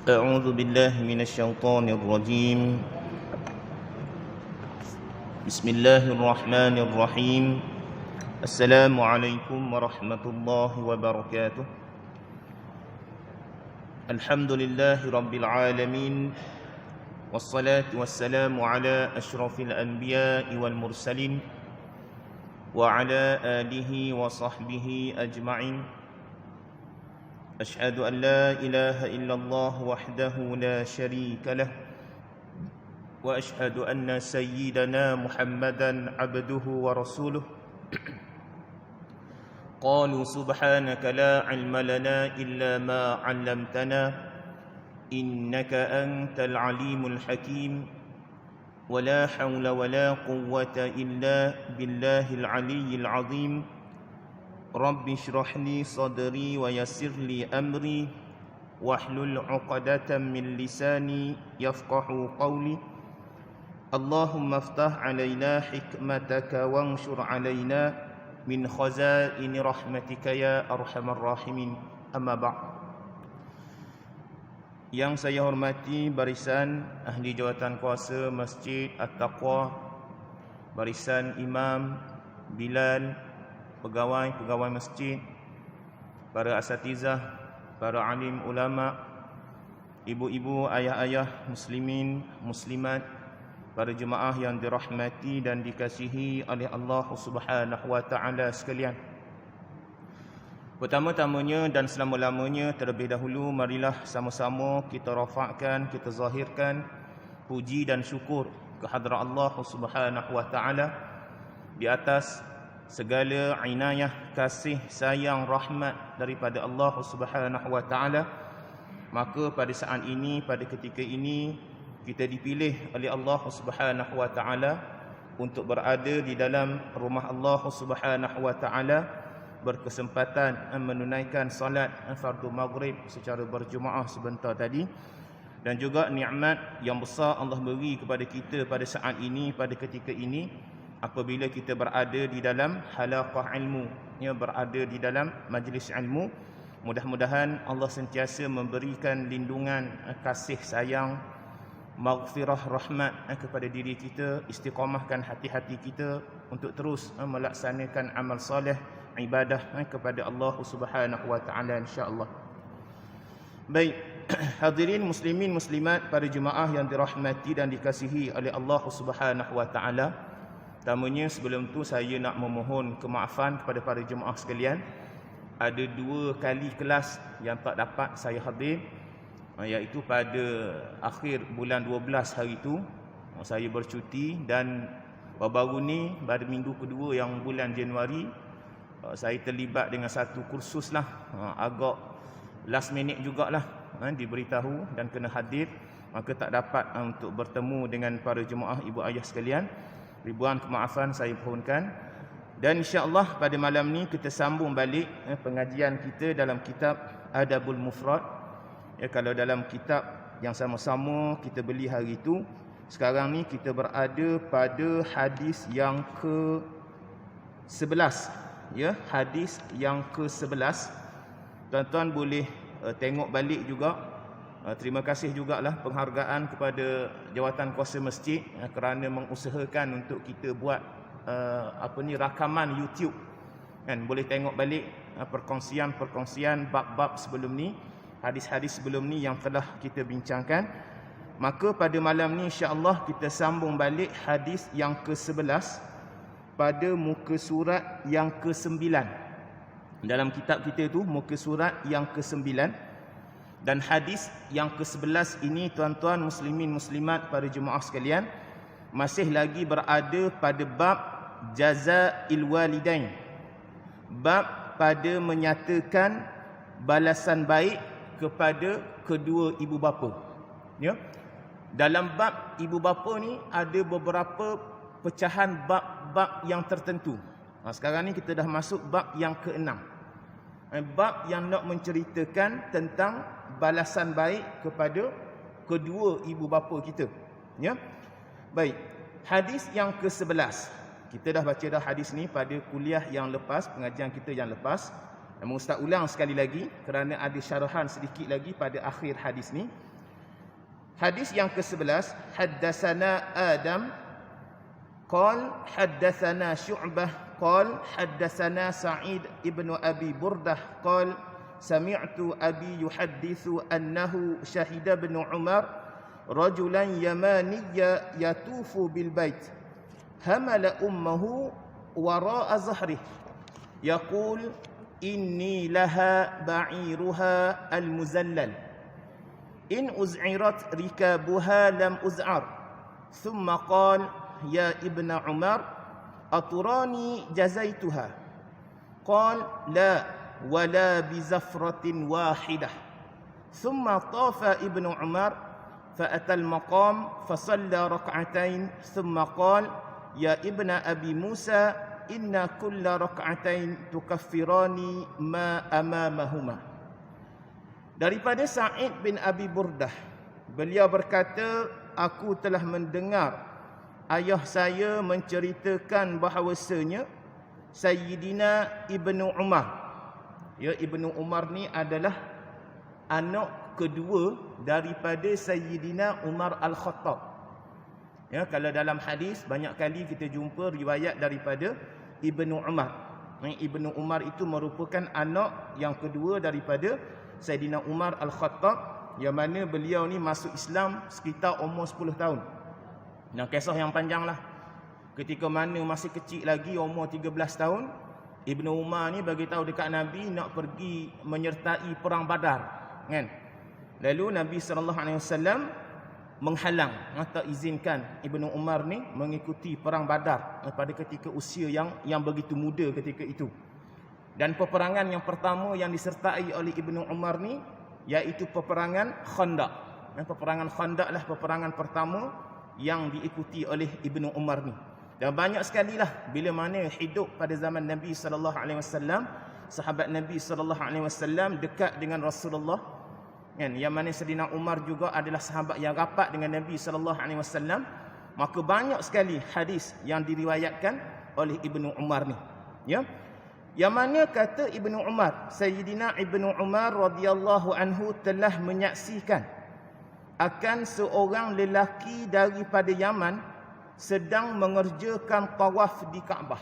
أعوذ بالله من الشيطان الرجيم. بسم الله الرحمن الرحيم. السلام عليكم ورحمة الله وبركاته. الحمد لله رب العالمين، والصلاة والسلام على أشرف الأنبياء والمرسلين وعلى آله وصحبه أجمعين. أشهد أن لا إله إلا الله وحده لا شريك له، وأشهد أن سيدنا محمدا عبده ورسوله. قالوا سبحانك لا علم لنا إلا ما علمتنا إنك أنت العليم الحكيم، ولا حول ولا قوة إلا بالله العلي العظيم. رب اشرح لي صدري ويسر لي أمري واحلل عقدة من لساني يفقه قولي. اللهم افتح علينا حكمتك وانشر علينا من خزائن رحمتك يا أرحم الراحمين. أما بعد. Yang saya hormati barisan ahli jawatan kuasa Masjid At-Taqwa, barisan Imam, Bilal, pegawai-pegawai masjid, para asatizah, para alim ulama, ibu-ibu, ayah-ayah, muslimin, muslimat, para jemaah yang dirahmati dan dikasihi oleh Allah Subhanahu wa taala sekalian. Pertama-tamanya dan selama-lamanya, terlebih dahulu marilah sama-sama kita rafa'kan, kita zahirkan puji dan syukur kehadrat Allah Subhanahu wa taala di atas segala inayah, kasih, sayang, rahmat daripada Allah Subhanahu wa taala. Maka pada saat ini, pada ketika ini, kita dipilih oleh Allah Subhanahu wa taala untuk berada di dalam rumah Allah Subhanahu wa taala, berkesempatan menunaikan solat fardu maghrib secara berjemaah sebentar tadi. Dan juga nikmat yang besar Allah beri kepada kita pada saat ini, pada ketika ini, apabila kita berada di dalam halaqah ilmu, berada di dalam majlis ilmu. Mudah-mudahan Allah sentiasa memberikan lindungan, kasih sayang, maghfirah, rahmat kepada diri kita, istiqamahkan hati-hati kita untuk terus melaksanakan amal soleh, ibadah kepada Allah Subhanahu wa taala, insya-Allah. Baik, hadirin muslimin muslimat, para jemaah yang dirahmati dan dikasihi oleh Allah Subhanahu wa taala. Pertamanya, sebelum tu saya nak memohon kemaafan kepada para jemaah sekalian. Ada 2 kali kelas yang tak dapat saya hadir, iaitu pada akhir bulan 12 hari itu saya bercuti, dan baru-baru ni pada minggu kedua yang bulan Januari saya terlibat dengan satu kursus lah, agak last minute jugalah diberitahu dan kena hadir, maka tak dapat untuk bertemu dengan para jemaah ibu ayah sekalian. Ribuan kemaafan saya pohonkan. Dan insya-Allah pada malam ni kita sambung balik pengajian kita dalam kitab Adabul Mufrad. Kalau dalam kitab yang sama-sama kita beli hari itu, sekarang ni kita berada pada hadis yang ke-11. Hadis yang ke-11. Tuan-tuan boleh tengok balik juga. Terima kasih jugalah penghargaan kepada jawatan kuasa masjid kerana mengusahakan untuk kita buat rakaman YouTube. Boleh tengok balik perkongsian bab-bab sebelum ni, hadis-hadis sebelum ni yang telah kita bincangkan. Maka pada malam ni insya-Allah kita sambung balik hadis yang ke-11 pada muka surat yang ke-9. Dalam kitab kita tu muka surat yang ke-9. Dan hadis yang ke-11 ini, tuan-tuan muslimin muslimat, para jemaah sekalian, masih lagi berada pada bab jazaa'il walidain. Bab pada menyatakan balasan baik kepada kedua ibu bapa. Dalam bab ibu bapa ni ada beberapa pecahan bab-bab yang tertentu. Sekarang ni kita dah masuk bab yang ke-6. Bab yang nak menceritakan tentang balasan baik kepada kedua ibu bapa kita. Baik, hadis yang ke-11. Kita dah baca dah hadis ni pada kuliah yang lepas, pengajian kita yang lepas. Namun Ustaz ulang sekali lagi kerana ada syarahan sedikit lagi pada akhir hadis ni. Hadis yang ke-11, haddatsana Adam qal haddatsana Syu'bah qal haddatsana Sa'id ibn Abi Burdah qal sami'tu abi yuhaddithu annahu syahida ibn Umar rajulan yamaniyya yatufu bil bait hamala ummuhu wara'a zahrihi yaqul inni laha ba'iruha al-muzallal in uz'irat rikabuha lam uz'ar thumma qala ya ibna Umar aturani jazaituha qala la wala bizafratin wahidah thumma tafa ibnu Umar فأتى المقام فصلى ركعتين ثم قال يا ابن أبي موسى إن كل ركعتين تكفران ما أمامهما. Daripada Sa'id bin Abi Burdah, beliau berkata, aku telah mendengar ayah saya menceritakan bahawasanya Sayyidina Ibnu Umar, ya, Ibnu Umar ni adalah anak kedua daripada Sayyidina Umar Al-Khattab. Ya, kalau dalam hadis banyak kali kita jumpa riwayat daripada Ibnu Umar. Ibnu Umar itu merupakan anak yang kedua daripada Sayyidina Umar Al-Khattab, yang mana beliau ni masuk Islam sekitar umur 10 tahun. Nah, kisah yang panjang lah. Ketika mana masih kecil lagi, umur 13 tahun, Ibnu Umar ni bagi tahu dekat Nabi nak pergi menyertai perang Badar, kan? Lalu Nabi SAW menghalang, tak izinkan Ibnu Umar ni mengikuti perang Badar pada ketika usia yang begitu muda ketika itu. Dan peperangan yang pertama yang disertai oleh Ibnu Umar ni iaitu peperangan Khandaq. Peperangan Khandaq lah peperangan pertama yang diikuti oleh Ibnu Umar ni. Dan banyak sekali lah bila mana hidup pada zaman Nabi SAW, sahabat Nabi SAW dekat dengan Rasulullah, kan, yang mana Sayyidina Umar juga adalah sahabat yang rapat dengan Nabi SAW, maka banyak sekali hadis yang diriwayatkan oleh Ibnu Umar ni, ya. Yang mana kata Ibnu Umar, Sayyidina Ibnu Umar radhiyallahu anhu telah menyaksikan akan seorang lelaki daripada Yaman sedang mengerjakan tawaf di Kaabah.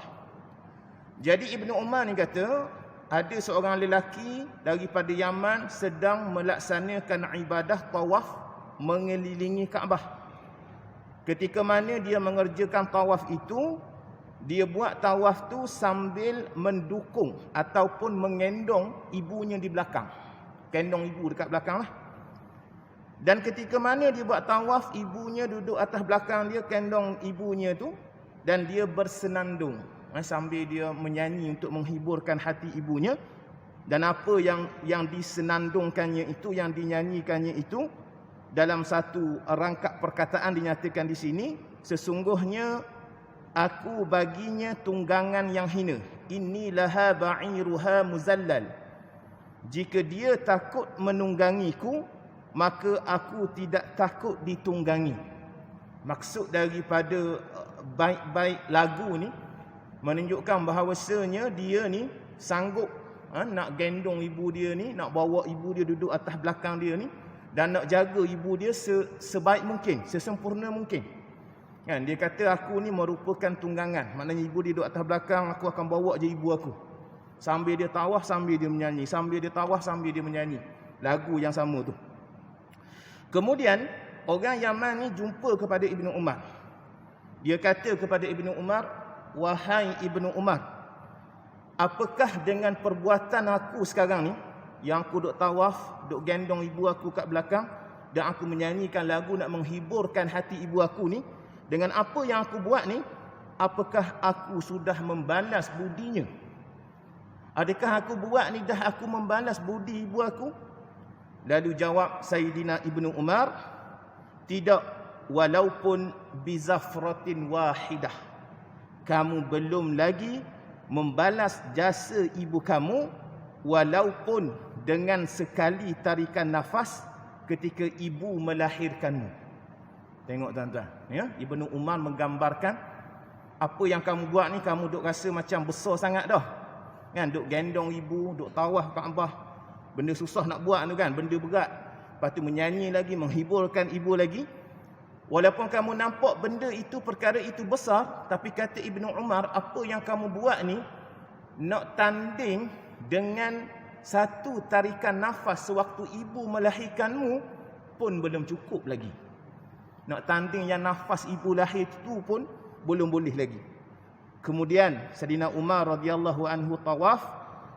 Jadi Ibnu Umar ni kata ada seorang lelaki daripada Yaman sedang melaksanakan ibadah tawaf mengelilingi Kaabah. Ketika mana dia mengerjakan tawaf itu, dia buat tawaf tu sambil mendukung ataupun mengendong ibunya di belakang. Gendong ibu dekat belakang lah. Dan ketika mana dia buat tawaf, ibunya duduk atas belakang dia, gendong ibunya tu, dan dia bersenandung sambil dia menyanyi untuk menghiburkan hati ibunya. Dan apa yang disenandungkannya itu, yang dinyanyikannya itu, dalam satu rangkap perkataan dinyatakan di sini, sesungguhnya aku baginya tunggangan yang hina. Innilaha ba'iruha muzallal. Jika dia takut menunggangiku, maka aku tidak takut ditunggangi. Maksud daripada bait-bait lagu ni menunjukkan bahawasanya dia ni sanggup nak gendong ibu dia ni, nak bawa ibu dia duduk atas belakang dia ni, dan nak jaga ibu dia sebaik mungkin, sesempurna mungkin. Kan, dia kata aku ni merupakan tunggangan, maknanya ibu dia duduk atas belakang, aku akan bawa je ibu aku. Sambil dia tawaf, sambil dia menyanyi, sambil dia tawaf, sambil dia menyanyi lagu yang sama tu. Kemudian orang Yaman ni jumpa kepada Ibnu Umar. Dia kata kepada Ibnu Umar, wahai Ibnu Umar, apakah dengan perbuatan aku sekarang ni, yang aku duk tawaf, duk gendong ibu aku kat belakang, dan aku menyanyikan lagu nak menghiburkan hati ibu aku ni, dengan apa yang aku buat ni, apakah aku sudah membalas budinya? Adakah aku buat ni dah aku membalas budi ibu aku? Lalu jawab Sayyidina Ibnu Umar, tidak, walaupun bizafratin wahidah. Kamu belum lagi membalas jasa ibu kamu, walaupun dengan sekali tarikan nafas ketika ibu melahirkanmu. Tengok tuan-tuan, ya, Ibnu Umar menggambarkan apa yang kamu buat ni, kamu duk rasa macam besar sangat dah. Kan duk gendong ibu, duk tawaf Kaabah. Benda susah nak buat tu kan, benda berat. Lepas tu menyanyi lagi, menghiburkan ibu lagi. Walaupun kamu nampak benda itu, perkara itu besar, tapi kata Ibnu Umar, apa yang kamu buat ni nak tanding dengan satu tarikan nafas sewaktu ibu melahirkanmu pun belum cukup lagi. Nak tanding yang nafas ibu lahir itu pun belum boleh lagi. Kemudian Saidina Umar radhiyallahu anhu tawaf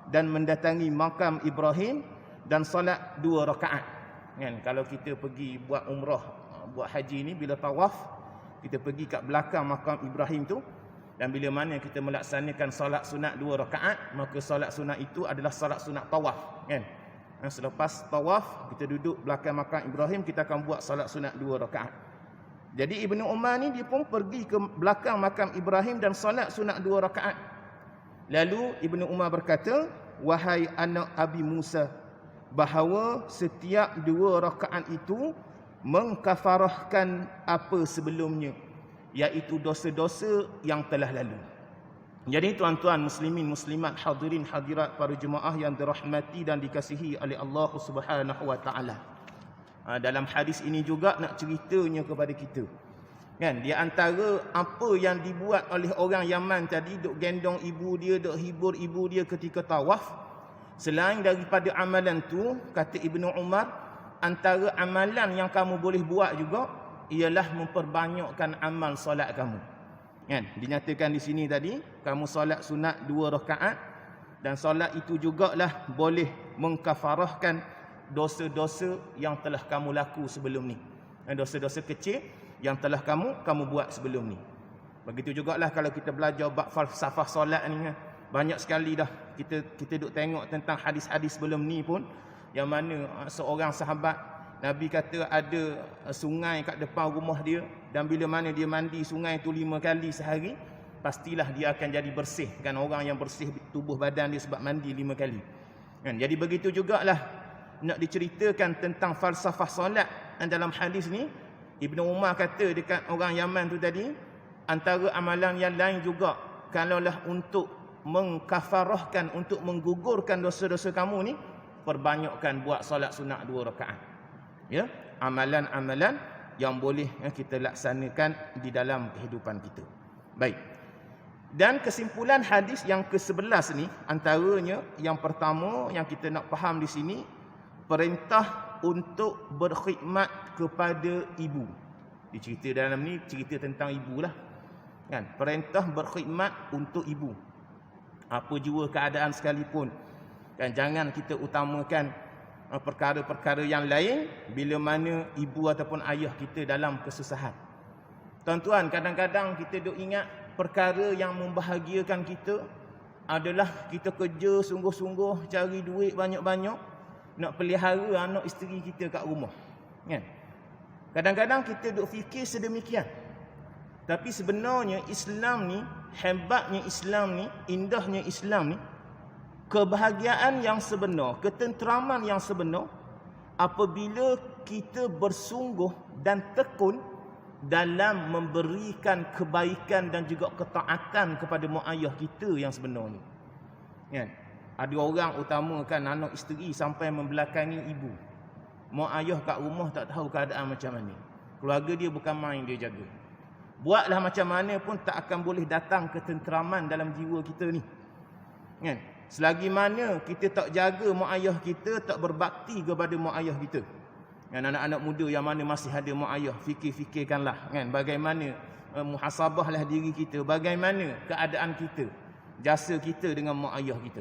dan mendatangi makam Ibrahim dan solat 2 rakaat. Kan kalau kita pergi buat umrah, buat haji ni, bila tawaf kita pergi kat belakang makam Ibrahim tu, dan bila mana kita melaksanakan solat sunat 2 rakaat, maka solat sunat itu adalah solat sunat tawaf, kan. Selepas tawaf kita duduk belakang makam Ibrahim, kita akan buat solat sunat 2 rakaat. Jadi Ibnu Umar ni dia pun pergi ke belakang makam Ibrahim dan solat sunat 2 rakaat. Lalu Ibnu Umar berkata, wahai anak Abi Musa, bahawa setiap 2 rakaat itu mengkafarahkan apa sebelumnya, iaitu dosa-dosa yang telah lalu. Jadi tuan-tuan muslimin muslimat, hadirin hadirat para jemaah yang dirahmati dan dikasihi oleh Allah Subhanahu wa taala. Dalam hadis ini juga nak ceritanya kepada kita. Kan, di antara apa yang dibuat oleh orang Yaman tadi, duk gendong ibu dia, duk hibur ibu dia ketika tawaf, selain daripada amalan tu, kata Ibnu Umar, antara amalan yang kamu boleh buat juga ialah memperbanyakkan amal solat kamu. Kan, dinyatakan di sini tadi, kamu solat sunat 2 rakaat, dan solat itu jugalah boleh mengkafarahkan dosa-dosa yang telah kamu laku sebelum ni. Dosa-dosa kecil yang telah kamu buat sebelum ni. Begitu jugalah kalau kita belajar bab falsafah solat ni, banyak sekali dah kita duk tengok tentang hadis-hadis sebelum ni pun, yang mana seorang sahabat Nabi kata ada sungai kat depan rumah dia, dan bila mana dia mandi sungai tu 5 kali sehari, pastilah dia akan jadi bersih. Kan, orang yang bersih tubuh badan dia sebab mandi 5 kali. Kan, jadi begitu jugalah nak diceritakan tentang falsafah solat dalam hadis ni. Ibnu Umar kata dekat orang Yaman tu tadi, antara amalan yang lain juga, kalaulah untuk mengkafarahkan, untuk menggugurkan dosa-dosa kamu ni, perbanyakkan buat solat sunat 2 rakaat. Ya, amalan-amalan yang boleh kita laksanakan di dalam kehidupan kita. Baik. Dan kesimpulan hadis yang ke-11 ni, antaranya yang pertama yang kita nak faham di sini, perintah untuk berkhidmat kepada ibu. Dicerita dalam ni cerita tentang ibu lah. Kan, perintah berkhidmat untuk ibu. Apa jua keadaan sekalipun. Kan, jangan kita utamakan perkara-perkara yang lain bila mana ibu ataupun ayah kita dalam kesusahan. Tuan-tuan, kadang-kadang kita duk ingat perkara yang membahagiakan kita adalah kita kerja sungguh-sungguh, cari duit banyak-banyak, nak pelihara anak isteri kita kat rumah. Kan? Kadang-kadang kita duk fikir sedemikian. Tapi sebenarnya Islam ni, hebatnya Islam ni, indahnya Islam ni, kebahagiaan yang sebenar, ketenteraman yang sebenar, apabila kita bersungguh dan tekun dalam memberikan kebaikan dan juga ketaatan kepada mak ayah kita yang sebenarnya. Kan? Ada orang utamakan anak isteri sampai membelakangi ibu. Mak ayah kat rumah tak tahu keadaan macam mana. Keluarga dia bukan main dia jaga. Buatlah macam mana pun tak akan boleh datang ketenteraman dalam jiwa kita ni. Kan? Selagi mana kita tak jaga mak ayah kita, tak berbakti kepada mak ayah kita. Kan, anak-anak muda yang mana masih ada mak ayah, fikir-fikirkanlah, kan, bagaimana muhasabahlah diri kita, bagaimana keadaan kita, jasa kita dengan mak ayah kita.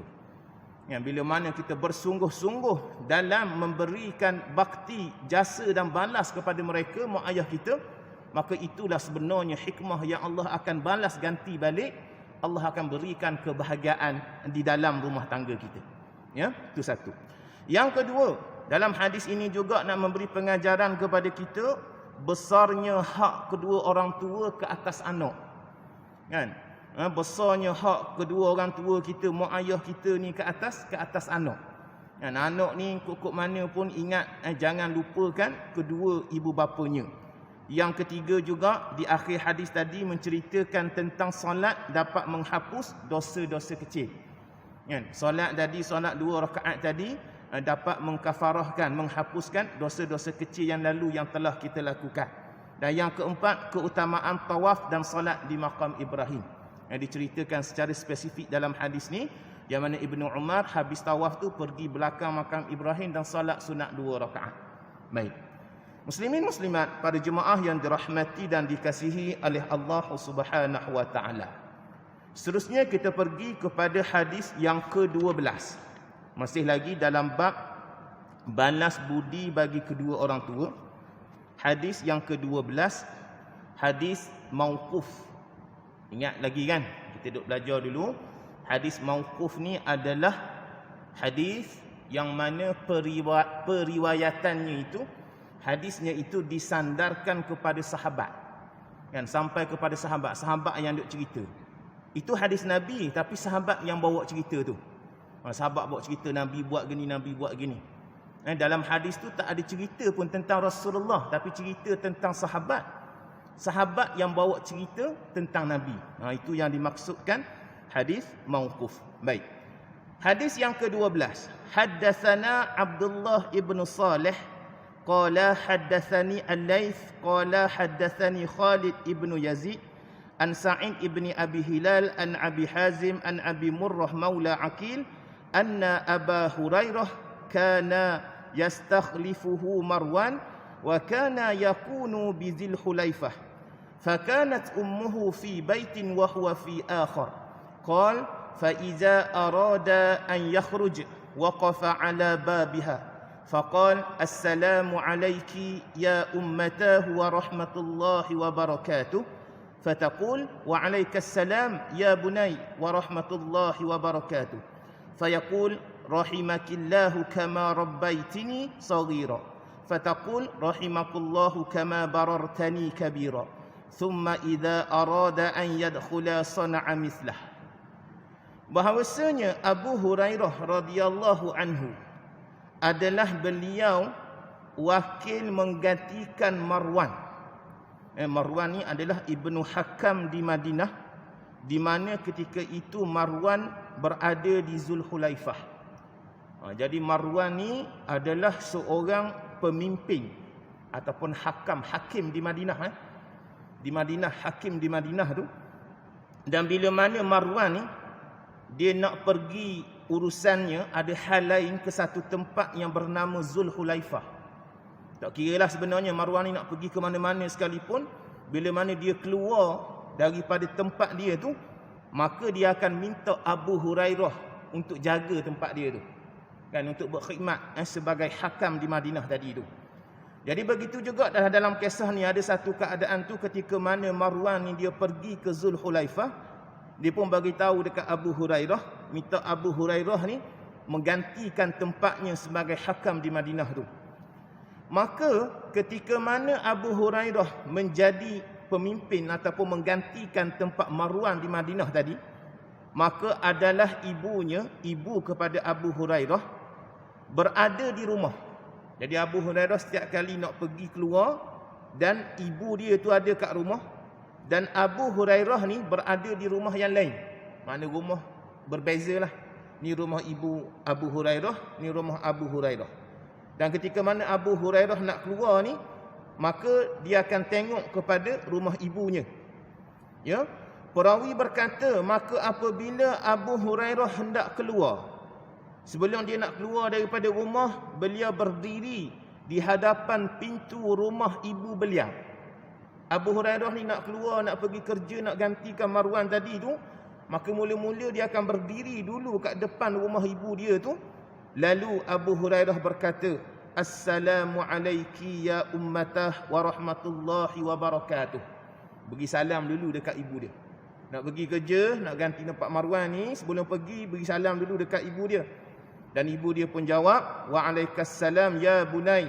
Yang bila mana kita bersungguh-sungguh dalam memberikan bakti, jasa dan balas kepada mereka, mak ayah kita, maka itulah sebenarnya hikmah yang Allah akan balas ganti balik. Allah akan berikan kebahagiaan di dalam rumah tangga kita. Ya, itu satu. Yang kedua, dalam hadis ini juga nak memberi pengajaran kepada kita besarnya hak kedua orang tua ke atas anak. Kan? Besarnya hak kedua orang tua kita, mak ayah kita ni ke atas anak. Dan anak ni kok mana pun ingat, jangan lupakan kedua ibu bapanya. Yang ketiga juga di akhir hadis tadi menceritakan tentang solat dapat menghapus dosa-dosa kecil. Kan? Solat dua rakaat tadi dapat mengkafarahkan, menghapuskan dosa-dosa kecil yang lalu yang telah kita lakukan. Dan yang keempat, keutamaan tawaf dan solat di maqam Ibrahim. Yang diceritakan secara spesifik dalam hadis ni, yang mana Ibnu Umar habis tawaf tu pergi belakang makam Ibrahim dan solat sunat 2 rakaat. Baik. Muslimin muslimat, para jemaah yang dirahmati dan dikasihi oleh Allah Subhanahu wa taala. Seterusnya kita pergi kepada hadis yang ke-12. Masih lagi dalam bab balas budi bagi kedua orang tua. Hadis yang ke-12, hadis mauquf. Ingat lagi kan? Kita duk belajar dulu. Hadis mauquf ni adalah hadis yang mana periwayatannya itu, hadisnya itu disandarkan kepada sahabat. Kan, sampai kepada sahabat yang duk cerita. Itu hadis Nabi, tapi sahabat yang bawa cerita tu. Sahabat bawa cerita Nabi buat gini, Nabi buat gini. Dalam hadis tu tak ada cerita pun tentang Rasulullah, tapi cerita tentang sahabat. Sahabat yang bawa cerita tentang Nabi. Itu yang dimaksudkan hadis mauquf. Baik. Hadis yang ke-12. Haddatsana Abdullah ibn Salih qala haddatsani Al-Laits qala haddatsani Khalid ibn Yazid an Sa'id ibn Abi Hilal an Abi Hazim an Abi Murrah maula Aqil anna Aba Hurairah kana yastakhlifuhu Marwan wa kana yakunu bi Dzil Hulaifah فكانت أمه في بيت وهو في آخر قال فإذا أراد أن يخرج وقف على بابها فقال السلام عليك يا أمتاه ورحمة الله وبركاته فتقول وعليك السلام يا بني ورحمة الله وبركاته فيقول رحمك الله كما ربيتني صغيرا فتقول رحمك الله كما بررتني كبيرا ثم إذا أراد أن يدخل صنع مثله. Bahawasanya Abu Hurairah radhiyallahu anhu adalah beliau wakil menggantikan Marwan. Marwan ni adalah Ibnu Hakam di Madinah, di mana ketika itu Marwan berada di Zulhulaifah. Jadi Marwan ni adalah seorang pemimpin ataupun hakim di Madinah. Di Madinah, hakim di Madinah tu. Dan bila mana Marwan ni dia nak pergi urusannya, ada hal lain ke satu tempat yang bernama Zulhulaifah. Tak kira lah sebenarnya Marwan ni nak pergi ke mana-mana sekalipun, bila mana dia keluar daripada tempat dia tu, maka dia akan minta Abu Hurairah untuk jaga tempat dia tu. Kan, untuk berkhidmat sebagai hakam di Madinah tadi tu. Jadi begitu juga dalam kisah ni ada satu keadaan tu ketika mana Marwan ni dia pergi ke Zulhulaifah, dia pun bagi tahu dekat Abu Hurairah, minta Abu Hurairah ni menggantikan tempatnya sebagai hakam di Madinah tu. Maka ketika mana Abu Hurairah menjadi pemimpin ataupun menggantikan tempat Marwan di Madinah tadi, maka adalah ibu kepada Abu Hurairah berada di rumah. Jadi Abu Hurairah setiap kali nak pergi keluar dan ibu dia tu ada kat rumah, dan Abu Hurairah ni berada di rumah yang lain. Mana rumah berbezalah. Ni rumah ibu Abu Hurairah, ni rumah Abu Hurairah. Dan ketika mana Abu Hurairah nak keluar ni, maka dia akan tengok kepada rumah ibunya. Ya. Perawi berkata, maka apabila Abu Hurairah hendak keluar, sebelum dia nak keluar daripada rumah, beliau berdiri di hadapan pintu rumah ibu beliau. Abu Hurairah ni nak keluar, nak pergi kerja, nak gantikan Marwan tadi tu, maka mula-mula dia akan berdiri dulu kat depan rumah ibu dia tu. Lalu Abu Hurairah berkata, Assalamu alayki ya ummatah wa rahmatullahi wa barakatuh. Bagi salam dulu dekat ibu dia. Nak pergi kerja, nak ganti tempat Marwan ni, sebelum pergi, bagi salam dulu dekat ibu dia. Dan ibu dia pun jawab, Wa'alaikassalam ya bunai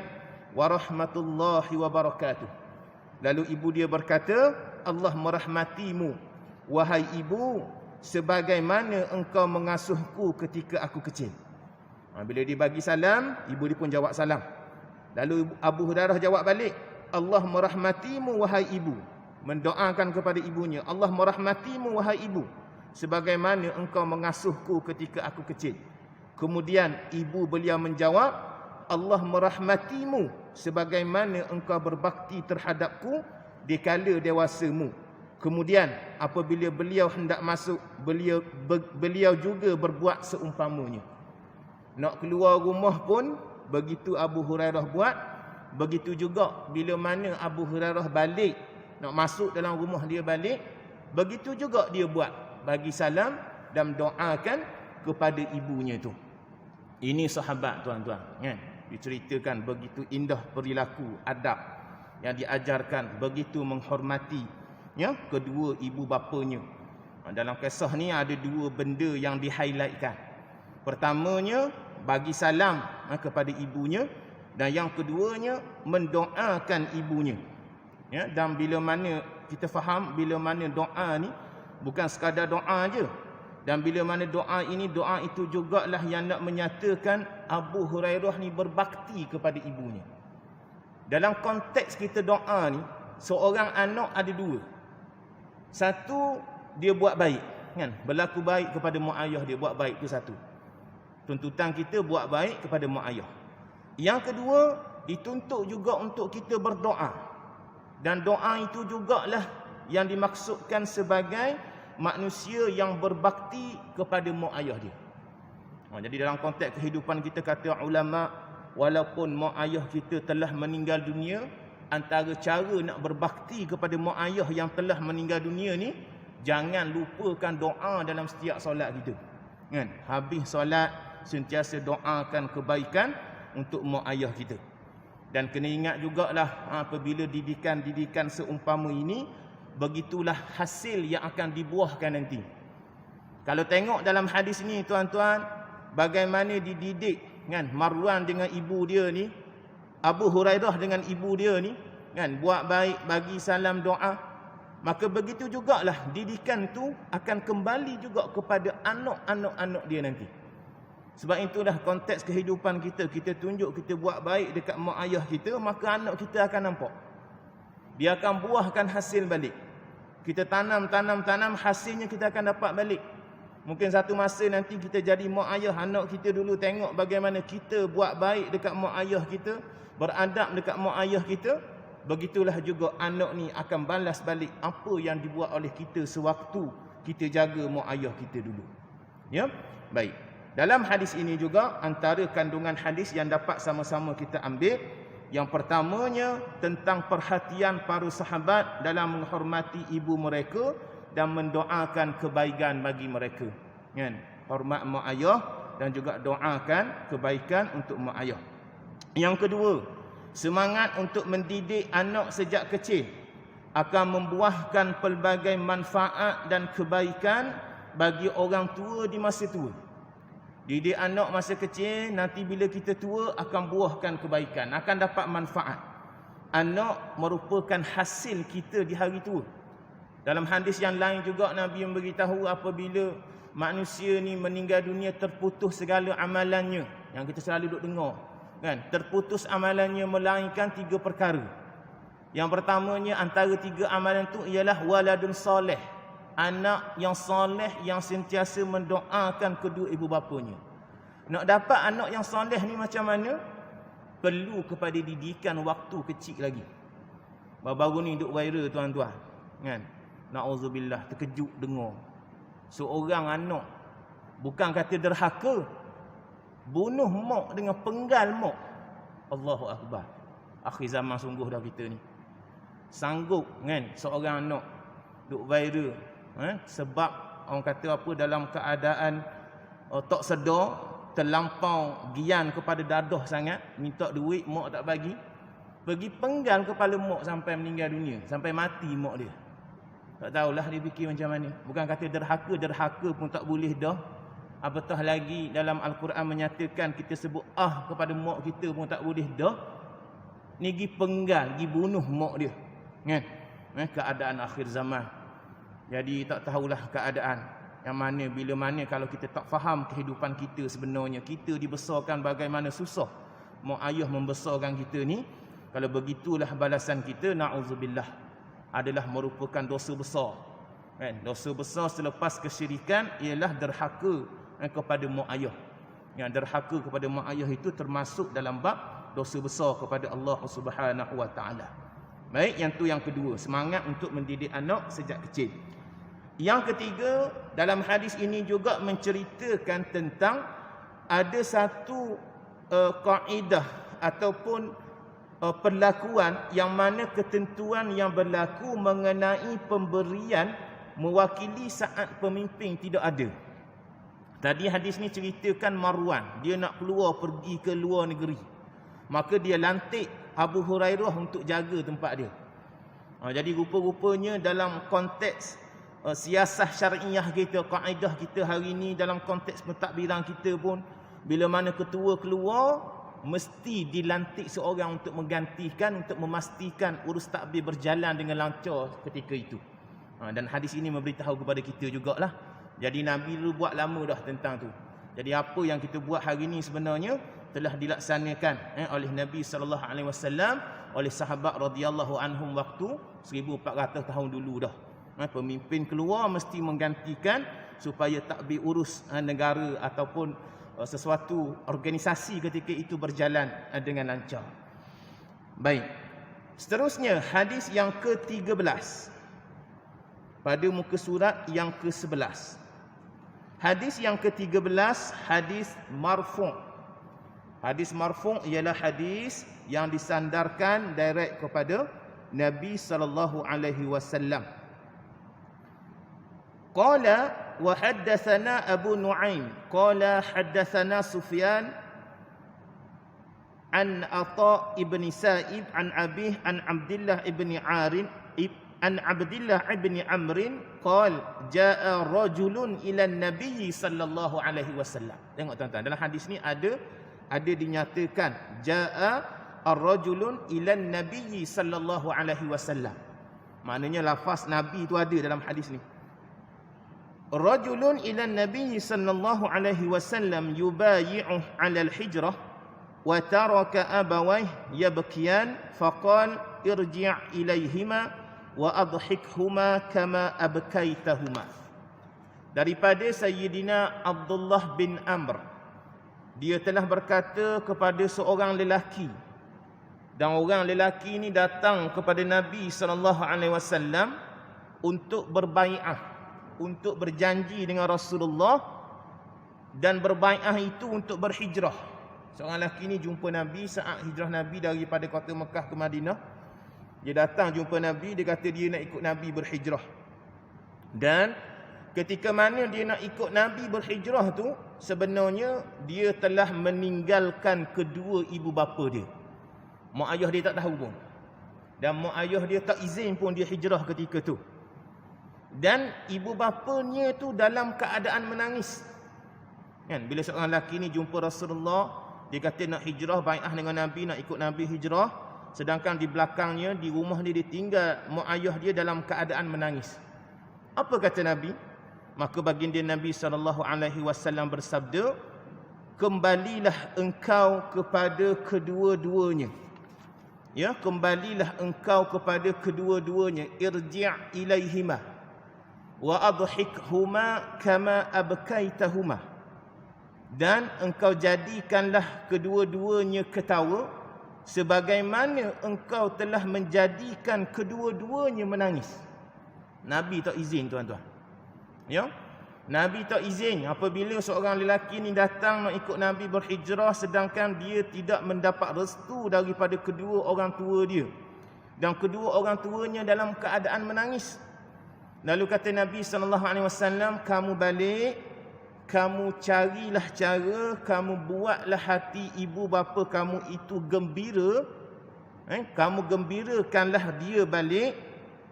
wa rahmatullahi wa barakatuh. Lalu ibu dia berkata, Allah merahmatimu, wahai ibu, sebagaimana engkau mengasuhku ketika aku kecil. Bila dia bagi salam, ibu dia pun jawab salam. Lalu Abu Hurairah jawab balik, Allah merahmatimu, wahai ibu. Mendoakan kepada ibunya, Allah merahmatimu, wahai ibu, sebagaimana engkau mengasuhku ketika aku kecil. Kemudian ibu beliau menjawab, Allah merahmatimu sebagaimana engkau berbakti terhadapku di kala dewasamu. Kemudian apabila beliau hendak masuk, beliau juga berbuat seumpamanya. Nak keluar rumah pun begitu Abu Hurairah buat, begitu juga bila mana Abu Hurairah balik, nak masuk dalam rumah dia balik, begitu juga dia buat, bagi salam dan doakan kepada ibunya tu. Ini sahabat tuan-tuan, kan? Diceritakan begitu indah perilaku, adab yang diajarkan, begitu menghormati ya kedua ibu bapanya. Dalam kisah ni ada dua benda yang di-highlightkan. Pertamanya bagi salam kepada ibunya, dan yang keduanya mendoakan ibunya. Ya, dan bila mana kita faham bila mana doa ni bukan sekadar doa aja. Dan bila mana doa ini, doa itu jugalah yang nak menyatakan Abu Hurairah ni berbakti kepada ibunya. Dalam konteks kita doa ni, seorang anak ada dua. Satu, dia buat baik, kan? Berlaku baik kepada mak ayah dia, buat baik tu satu. Tuntutan kita buat baik kepada mak ayah. Yang kedua, dituntut juga untuk kita berdoa. Dan doa itu jugalah yang dimaksudkan sebagai manusia yang berbakti kepada mak ayah dia. Jadi dalam konteks kehidupan kita, kata ulama, walaupun mak ayah kita telah meninggal dunia, antara cara nak berbakti kepada mak ayah yang telah meninggal dunia ni, jangan lupakan doa dalam setiap solat kita, kan? Habis solat sentiasa doakan kebaikan untuk mak ayah kita. Dan kena ingat jugalah, apabila didikan-didikan seumpama ini, begitulah hasil yang akan dibuahkan nanti. Kalau tengok dalam hadis ini tuan-tuan, bagaimana dididik, kan? Marwan dengan ibu dia ni, Abu Hurairah dengan ibu dia ni, kan, buat baik, bagi salam, doa. Maka begitu jugalah didikan tu akan kembali juga kepada anak-anak dia nanti. Sebab itulah konteks kehidupan kita. Kita tunjuk kita buat baik dekat mak ayah kita, maka anak kita akan nampak. Dia akan buahkan hasil balik. Kita tanam, hasilnya kita akan dapat balik. Mungkin satu masa nanti kita jadi mak ayah, anak kita dulu tengok bagaimana kita buat baik dekat mak ayah kita, beradab dekat mak ayah kita. Begitulah juga anak ni akan balas balik apa yang dibuat oleh kita sewaktu kita jaga mak ayah kita dulu. Ya, baik. Dalam hadis ini juga antara kandungan hadis yang dapat sama-sama kita ambil, yang pertamanya tentang perhatian para sahabat dalam menghormati ibu mereka dan mendoakan kebaikan bagi mereka, kan? Hormat mak ayah dan juga doakan kebaikan untuk mak ayah. Yang kedua, semangat untuk mendidik anak sejak kecil akan membuahkan pelbagai manfaat dan kebaikan bagi orang tua di masa tua. Didik anak masa kecil, nanti bila kita tua akan buahkan kebaikan, akan dapat manfaat. Anak merupakan hasil kita di hari tua. Dalam hadis yang lain juga Nabi memberitahu apabila manusia ni meninggal dunia, terputus segala amalannya. Yang kita selalu duk dengar, kan? Terputus amalannya melainkan 3 perkara. Yang pertamanya antara 3 amalan tu ialah waladun soleh, anak yang soleh yang sentiasa mendoakan kedua ibu bapanya. Nak dapat anak yang soleh ni macam mana? Perlu kepada didikan waktu kecil lagi. Baru-baru ni duk viral tuan-tuan, kan? Na'udzubillah, terkejut dengar seorang anak bukan kata derhaka, bunuh mak dengan penggal mak. Allahu Akbar. Akhir zaman sungguh dah kita ni. Sanggup, kan, seorang anak duk viral, sebab orang kata apa, dalam keadaan tak sedar, terlampau gian kepada dadah sangat, minta duit, mak tak bagi, pergi penggal kepala mak sampai meninggal dunia, sampai mati mak dia. Tak tahulah dia fikir macam mana. Bukan kata derhaka pun tak boleh dah. Apatah lagi dalam Al-Quran menyatakan kita sebut kepada mak kita pun tak boleh dah. Ni pergi penggal, pergi bunuh mak dia, kan? Keadaan akhir zaman. Jadi tak tahulah keadaan yang mana, bila mana, kalau kita tak faham kehidupan kita sebenarnya. Kita dibesarkan bagaimana susah mak ayah membesarkan kita ni. Kalau begitulah balasan kita, na'udzubillah, adalah merupakan dosa besar. Kan? Dosa besar selepas kesyirikan ialah derhaka kepada mak ayah. Yang derhaka kepada mak ayah itu termasuk dalam bab dosa besar kepada Allah Subhanahu wa taala. Baik, yang tu yang kedua, semangat untuk mendidik anak sejak kecil. Yang ketiga, dalam hadis ini juga menceritakan tentang ada satu kaedah ataupun perlakuan yang mana ketentuan yang berlaku mengenai pemberian mewakili saat pemimpin tidak ada. Tadi hadis ni ceritakan Marwan, dia nak keluar pergi ke luar negeri. Maka dia lantik Abu Hurairah untuk jaga tempat dia. Jadi rupa-rupanya dalam konteks siasah syariah kita, kaedah kita hari ini, dalam konteks pentadbiran kita pun, bila mana ketua keluar, mesti dilantik seorang untuk menggantikan, untuk memastikan urus takbir berjalan dengan lancar ketika itu. Dan hadis ini memberitahu kepada kita jugalah. Jadi Nabi dulu buat lama dah tentang tu. Jadi apa yang kita buat hari ini sebenarnya telah dilaksanakan oleh Nabi SAW, oleh sahabat radhiyallahu anhum waktu 1400 tahun dulu dah. Pemimpin keluar mesti menggantikan supaya takbir urus negara ataupun sesuatu organisasi ketika itu berjalan dengan lancar. Baik. Seterusnya hadis yang ke-13 pada muka surat yang ke-11. Hadis yang ke-13 hadis marfu'. Hadis marfu' ialah hadis yang disandarkan direct kepada Nabi sallallahu alaihi wasallam. Qala wa haddatsana Abu Nu'aim qala haddatsana Sufyan an Atha ibn Sa'ib an Abih an Abdullah ibn Arin an Abdullah ibn Amr qala jaa rajulun ila Nabi sallallahu alaihi wasallam. Tengok tuan-tuan, dalam hadis ni ada dinyatakan jaa ar-rajulun ila Nabi sallallahu alaihi wasallam. Maknanya lafaz Nabi tu ada dalam hadis ni. Rajulun ila Nabi sallallahu alaihi wasallam yubayi'uhu 'ala al-hijrah wa taraka abawayhi yabkiyan faqala irji' ilaihima wa adhikhuma kama abkaitahuma. Daripada Sayyidina Abdullah bin Amr, dia telah berkata kepada seorang lelaki, dan orang lelaki ini datang kepada Nabi SAW untuk berbai'ah, untuk berjanji dengan Rasulullah, dan berbai'ah itu untuk berhijrah. Seorang lelaki ini jumpa Nabi saat hijrah Nabi daripada kota Mekah ke Madinah. Dia datang jumpa Nabi, dia kata dia nak ikut Nabi berhijrah. Dan ketika mana dia nak ikut Nabi berhijrah tu, sebenarnya dia telah meninggalkan kedua ibu bapa dia. Mak ayah dia tak tahu pun. Dan mak ayah dia tak izin pun dia hijrah ketika tu. Dan ibu bapanya tu dalam keadaan menangis. Kan, bila seorang lelaki ni jumpa Rasulullah, dia kata nak hijrah, bai'ah dengan Nabi, nak ikut Nabi hijrah. Sedangkan di belakangnya, di rumah dia ditinggal mak ayah dia dalam keadaan menangis. Apa kata Nabi? Maka baginda Nabi SAW bersabda, kembalilah engkau kepada kedua-duanya. Ya, kembalilah engkau kepada kedua-duanya. Irji' ilaihima wa adhikhuma kama abkaitahuma. Dan engkau jadikanlah kedua-duanya ketawa sebagaimana engkau telah menjadikan kedua-duanya menangis. Nabi tak izin, tuan-tuan. Ya? Nabi tak izin apabila seorang lelaki ni datang nak ikut Nabi berhijrah sedangkan dia tidak mendapat restu daripada kedua orang tua dia. Dan kedua orang tuanya dalam keadaan menangis. Lalu kata Nabi SAW, kamu balik, kamu carilah cara, kamu buatlah hati ibu bapa kamu itu gembira. Kamu gembirakanlah dia balik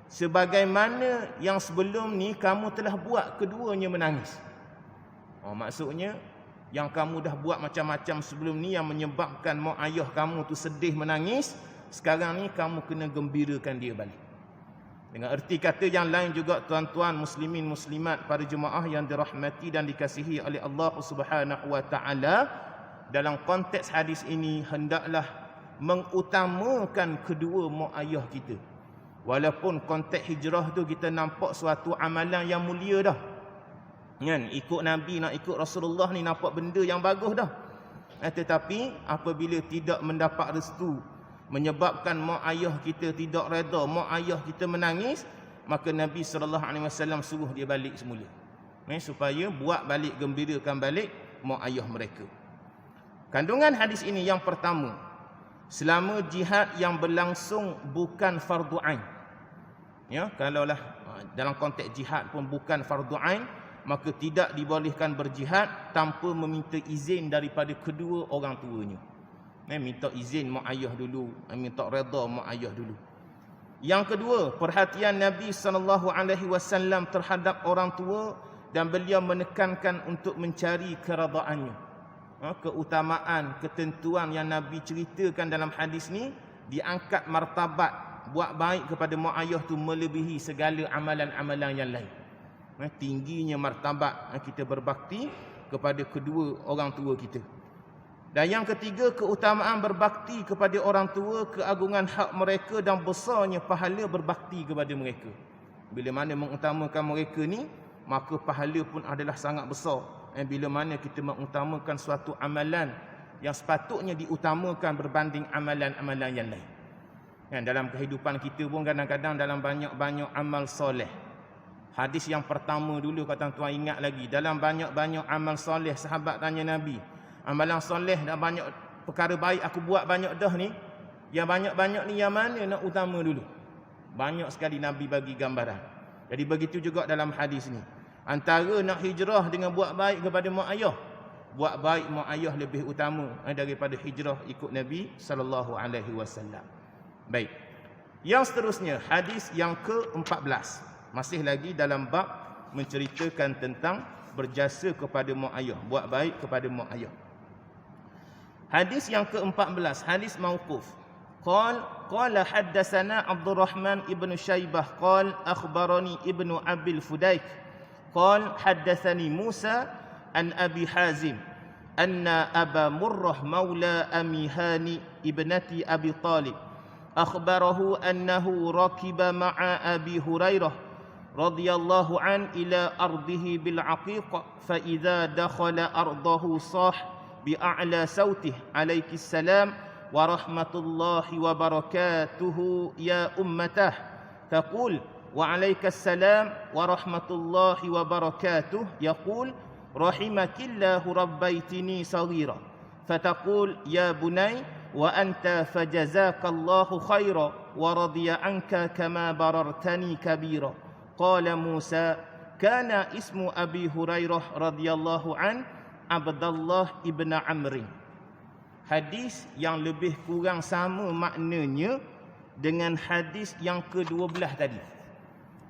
sebagaimana yang sebelum ni kamu telah buat keduanya menangis. Maksudnya yang kamu dah buat macam-macam sebelum ni yang menyebabkan mak ayah kamu tu sedih menangis, sekarang ni kamu kena gembirakan dia balik. Dengan erti kata yang lain juga, tuan-tuan muslimin muslimat, para jemaah yang dirahmati dan dikasihi oleh Allah Subhanahu wa taala, dalam konteks hadis ini hendaklah mengutamakan kedua mak ayah kita. Walaupun konteks hijrah tu kita nampak suatu amalan yang mulia dah. Kan, ikut Nabi, nak ikut Rasulullah ni nampak benda yang bagus dah. Tetapi apabila tidak mendapat restu, menyebabkan mak ayah kita tidak reda, mak ayah kita menangis, maka Nabi SAW suruh dia balik semula. Supaya buat balik, gembirakan balik mak ayah mereka. Kandungan hadis ini yang pertama, selama jihad yang berlangsung bukan fardu ain. Ya, kalaulah dalam konteks jihad pun bukan fardu ain, maka tidak dibolehkan berjihad tanpa meminta izin daripada kedua orang tuanya. Minta izin mak ayah dulu, minta redha mak ayah dulu. Yang kedua, perhatian Nabi SAW terhadap orang tua dan beliau menekankan untuk mencari keredaannya. Keutamaan, ketentuan yang Nabi ceritakan dalam hadis ni, diangkat martabat buat baik kepada mak ayah tu melebihi segala amalan-amalan yang lain. Tingginya martabat kita berbakti kepada kedua orang tua kita. Dan yang ketiga, keutamaan berbakti kepada orang tua, keagungan hak mereka dan besarnya pahala berbakti kepada mereka. Bila mana mengutamakan mereka ni, maka pahala pun adalah sangat besar. Bila mana kita mengutamakan suatu amalan yang sepatutnya diutamakan berbanding amalan-amalan yang lain. Dalam kehidupan kita pun kadang-kadang dalam banyak-banyak amal soleh. Hadis yang pertama dulu, kalau tuan ingat lagi, dalam banyak-banyak amal soleh, sahabat tanya Nabi, amalan soleh dan banyak perkara baik aku buat banyak dah ni, yang banyak-banyak ni yang mana nak utama dulu? Banyak sekali Nabi bagi gambaran. Jadi begitu juga dalam hadis ni. Antara nak hijrah dengan buat baik kepada mak ayah, buat baik mak ayah lebih utama daripada hijrah ikut Nabi SAW. Baik. Yang seterusnya, hadis yang ke-14. Masih lagi dalam bab menceritakan tentang berjasa kepada mak ayah, buat baik kepada mak ayah. Hadis yang ke-14, hadis mauquf. Qala haddatsana Abdurrahman ibn Syaibah qala akhbarani ibnu Abil Fudaik qala haddatsani Musa an Abi Hazim anna Aba Murrah maula Amihani ibnati Abi Talib akhbarahu annahu rakiba ma'a Abi Hurairah radhiyallahu an ila ardihi bil Aqiq fa idza dakhala ardahu sah bi a'la sautih alaikis salam wa rahmatullahi wa barakatuhu ya ummatah taqul wa alaikas salam wa rahmatullahi wa barakatuh yaqul rahimakillahu rabbaitini saghira fataqul ya bunay wa anta fajazakallahu khaira wa radiya anka kama barartani kabira. Qala Musa kana ismu Abi Hurairah radhiyallahu an Abdullah ibn Amr. Hadis yang lebih kurang sama maknanya dengan hadis yang ke-12 tadi.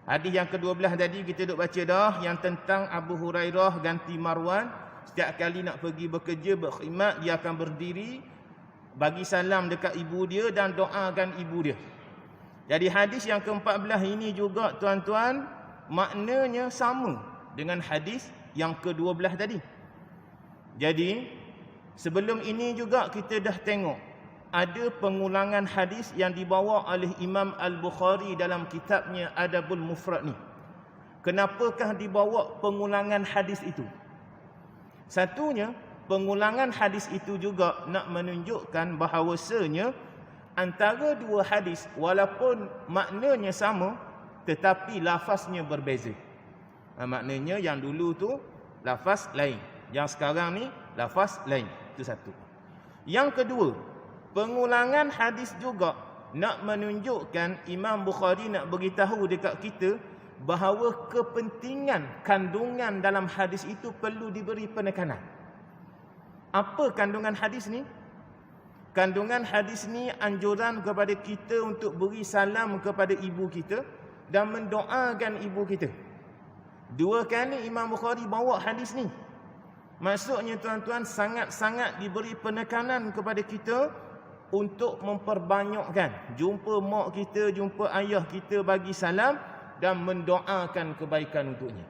Hadis yang ke-12 tadi kita duk baca dah, yang tentang Abu Hurairah ganti Marwan, setiap kali nak pergi bekerja berkhidmat dia akan berdiri bagi salam dekat ibu dia dan doakan ibu dia. Jadi hadis yang ke-14 ini juga tuan-tuan maknanya sama dengan hadis yang ke-12 tadi. Jadi sebelum ini juga kita dah tengok ada pengulangan hadis yang dibawa oleh Imam Al-Bukhari dalam kitabnya Adabul Mufrad ni. Kenapakah dibawa pengulangan hadis itu? Satunya, pengulangan hadis itu juga nak menunjukkan bahawasanya antara dua hadis walaupun maknanya sama tetapi lafaznya berbeza. Maknanya yang dulu tu lafaz lain, yang sekarang ni lafaz lain. Itu satu. Yang kedua, pengulangan hadis juga nak menunjukkan Imam Bukhari nak beritahu dekat kita bahawa kepentingan kandungan dalam hadis itu perlu diberi penekanan. Apa kandungan hadis ni? Kandungan hadis ni anjuran kepada kita untuk beri salam kepada ibu kita dan mendoakan ibu kita. Dua kali Imam Bukhari bawa hadis ni. Maksudnya tuan-tuan sangat-sangat diberi penekanan kepada kita untuk memperbanyakkan jumpa mak kita, jumpa ayah kita, bagi salam dan mendoakan kebaikan untuknya.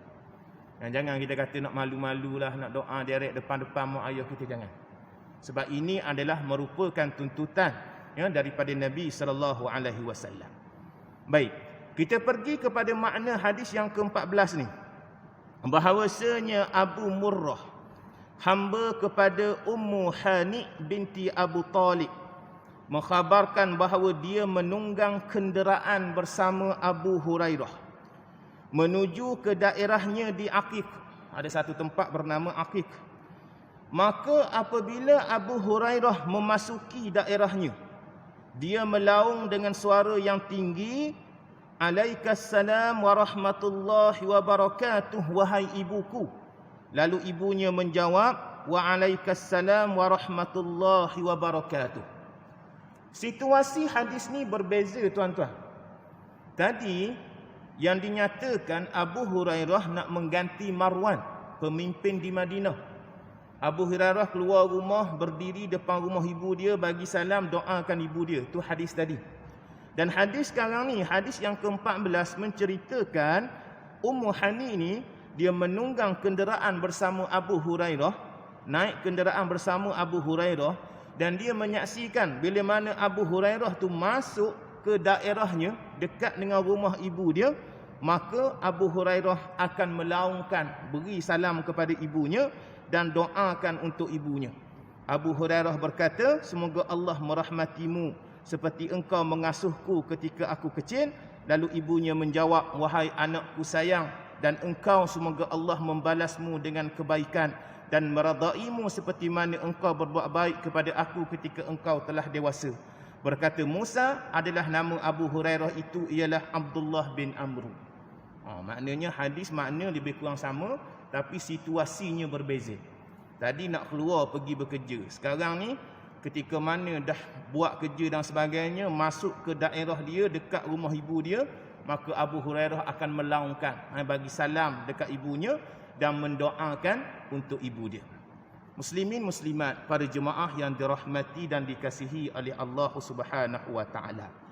Jangan kita kata nak malu-malulah nak doa direct depan-depan mak ayah kita, jangan. Sebab ini adalah merupakan tuntutan daripada Nabi SAW. Baik, kita pergi kepada makna hadis yang ke-14 ni. Bahawasanya Abu Murrah, hamba kepada Ummu Hani binti Abu Talib, mengkhabarkan bahawa dia menunggang kenderaan bersama Abu Hurairah menuju ke daerahnya di Aqiq. Ada satu tempat bernama Aqiq. Maka apabila Abu Hurairah memasuki daerahnya, dia melaung dengan suara yang tinggi, "Alaikassalam warahmatullahi wabarakatuh, wahai ibuku." Lalu ibunya menjawab, "Wa alaikassalam warahmatullahi wabarakatuh." Situasi hadis ni berbeza, tuan-tuan. Tadi yang dinyatakan Abu Hurairah nak mengganti Marwan, pemimpin di Madinah. Abu Hurairah keluar rumah, berdiri depan rumah ibu dia, bagi salam, doakan ibu dia. Itu hadis tadi. Dan hadis sekarang ni, hadis yang ke-14 menceritakan Ummu Hani ni, dia menunggang kenderaan bersama Abu Hurairah, naik kenderaan bersama Abu Hurairah, dan dia menyaksikan bila mana Abu Hurairah tu masuk ke daerahnya dekat dengan rumah ibu dia, maka Abu Hurairah akan melaungkan, beri salam kepada ibunya dan doakan untuk ibunya. Abu Hurairah berkata, "Semoga Allah merahmatimu seperti engkau mengasuhku ketika aku kecil." Lalu ibunya menjawab, "Wahai anakku sayang, dan engkau semoga Allah membalasmu dengan kebaikan dan meradaimu seperti mana engkau berbuat baik kepada aku ketika engkau telah dewasa." Berkata Musa, adalah nama Abu Hurairah itu ialah Abdullah bin Amr. Maknanya hadis makna lebih kurang sama, tapi situasinya berbeza. Tadi nak keluar pergi bekerja. Sekarang ni ketika mana dah buat kerja dan sebagainya, masuk ke daerah dia dekat rumah ibu dia, maka Abu Hurairah akan melaungkan, bagi salam dekat ibunya dan mendoakan untuk ibu dia. Muslimin muslimat, para jemaah yang dirahmati dan dikasihi oleh Allah Subhanahu wa taala.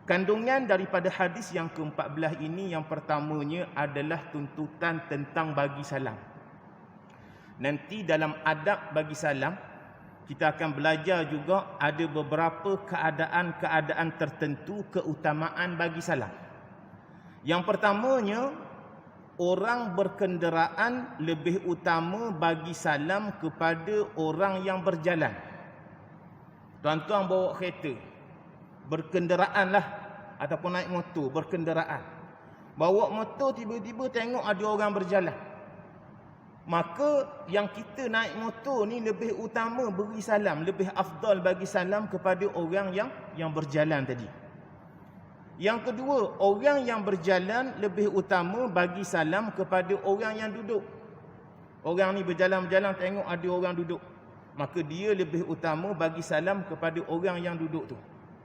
Kandungan daripada hadis yang ke-14 ini, yang pertamanya adalah tuntutan tentang bagi salam. Nanti dalam adab bagi salam, kita akan belajar juga ada beberapa keadaan-keadaan tertentu keutamaan bagi salam. Yang pertamanya, orang berkenderaan lebih utama bagi salam kepada orang yang berjalan. Tuan-tuan bawa kereta, berkenderaanlah, ataupun naik motor, berkenderaan. Bawa motor, tiba-tiba tengok ada orang berjalan. Maka yang kita naik motor ni lebih utama beri salam, lebih afdal bagi salam kepada orang yang berjalan tadi. Yang kedua, orang yang berjalan lebih utama bagi salam kepada orang yang duduk. Orang ni berjalan-berjalan tengok ada orang duduk, maka dia lebih utama bagi salam kepada orang yang duduk tu.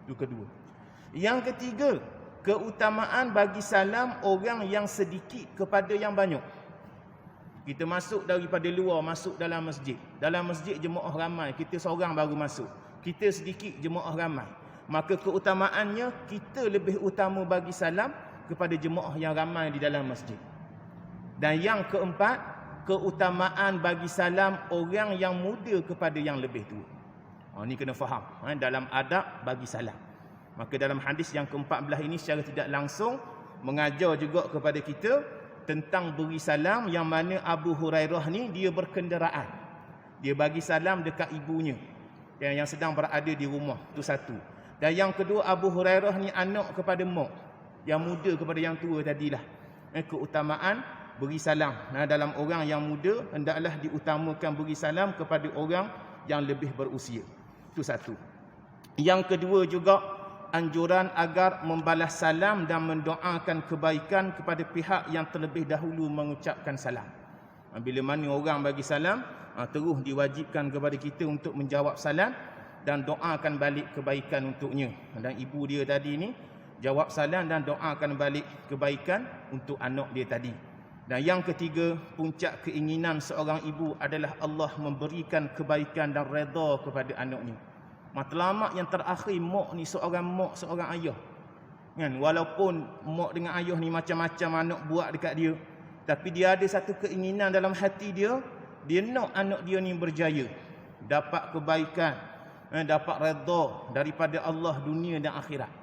Itu kedua. Yang ketiga, keutamaan bagi salam orang yang sedikit kepada yang banyak. Kita masuk daripada luar, masuk dalam masjid. Dalam masjid jemaah ramai, kita seorang baru masuk. Kita sedikit, jemaah ramai. Maka keutamaannya, kita lebih utama bagi salam kepada jemaah yang ramai di dalam masjid. Dan yang keempat, keutamaan bagi salam orang yang muda kepada yang lebih tua. Ini kena faham dalam adab bagi salam. Maka dalam hadis yang ke-14 ini secara tidak langsung mengajar juga kepada kita tentang beri salam, yang mana Abu Hurairah ni dia berkenderaan. Dia bagi salam dekat ibunya yang sedang berada di rumah. Itu satu. Dan yang kedua, Abu Hurairah ni anak kepada mak, yang muda kepada yang tua tadilah. Keutamaan beri salam. Dalam orang yang muda, hendaklah diutamakan beri salam kepada orang yang lebih berusia. Itu satu. Yang kedua juga, anjuran agar membalas salam dan mendoakan kebaikan kepada pihak yang terlebih dahulu mengucapkan salam. Bila mana orang bagi salam, terus diwajibkan kepada kita untuk menjawab salam dan doakan balik kebaikan untuknya. Dan ibu dia tadi ni jawab salam dan doakan balik kebaikan untuk anak dia tadi. Dan yang ketiga, puncak keinginan seorang ibu adalah Allah memberikan kebaikan dan redha kepada anaknya. Matlamat yang terakhir, mak ni seorang mak, seorang ayah. Kan? Walaupun mak dengan ayah ni macam-macam anak buat dekat dia, tapi dia ada satu keinginan dalam hati dia, dia nak anak dia ni berjaya, dapat kebaikan, dapat redha daripada Allah dunia dan akhirat.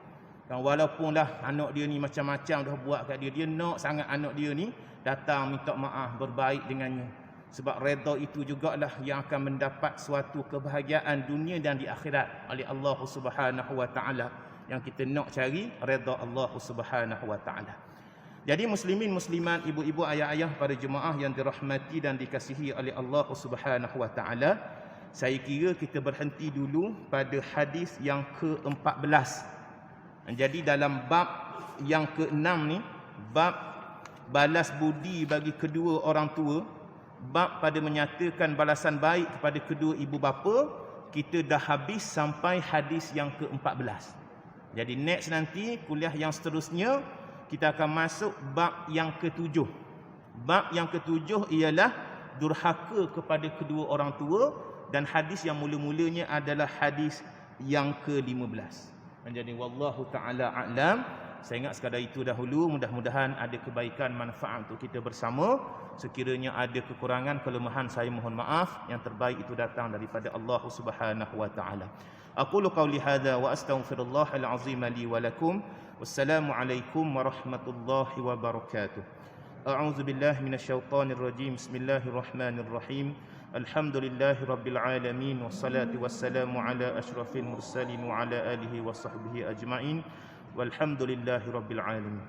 Dan walaupunlah anak dia ni macam-macam dah buat kat dia, dia nak sangat anak dia ni datang minta maaf, berbaik dengannya. Sebab redha itu jugalah yang akan mendapat suatu kebahagiaan dunia dan di akhirat oleh Allah Subhanahu wa taala. Yang kita nak cari redha Allah Subhanahu wa taala. Jadi muslimin muslimat, ibu-ibu, ayah-ayah, para jemaah yang dirahmati dan dikasihi oleh Allah Subhanahu wa taala, saya kira kita berhenti dulu pada hadis yang ke-14. Jadi dalam bab yang ke-6 ni, bab balas budi bagi kedua orang tua, bab pada menyatakan balasan baik kepada kedua ibu bapa, kita dah habis sampai hadis yang ke-14. Jadi next nanti kuliah yang seterusnya kita akan masuk bab yang ke-7. Bab yang ke-7 ialah durhaka kepada kedua orang tua, dan hadis yang mula-mulanya adalah hadis yang ke-15. Jadi wallahu taala a'lam. Saya ingat sekadar itu dahulu. Mudah-mudahan ada kebaikan manfaat untuk kita bersama. Sekiranya ada kekurangan, kelemahan, saya mohon maaf. Yang terbaik itu datang daripada Allah Subhanahu wa taala. Aqulu qawli hadza wa astaghfirullahal azim li wa lakum. Wassalamu alaikum warahmatullahi wabarakatuh. A'udzu billahi minasyaitonir rajim. Bismillahirrahmanirrahim. Alhamdulillahi rabbil alamin, wassalatu wassalamu ala asyrafil mursalin wa ala alihi wa sahbihi ajma'in. Walhamdulillahi rabbil alamin.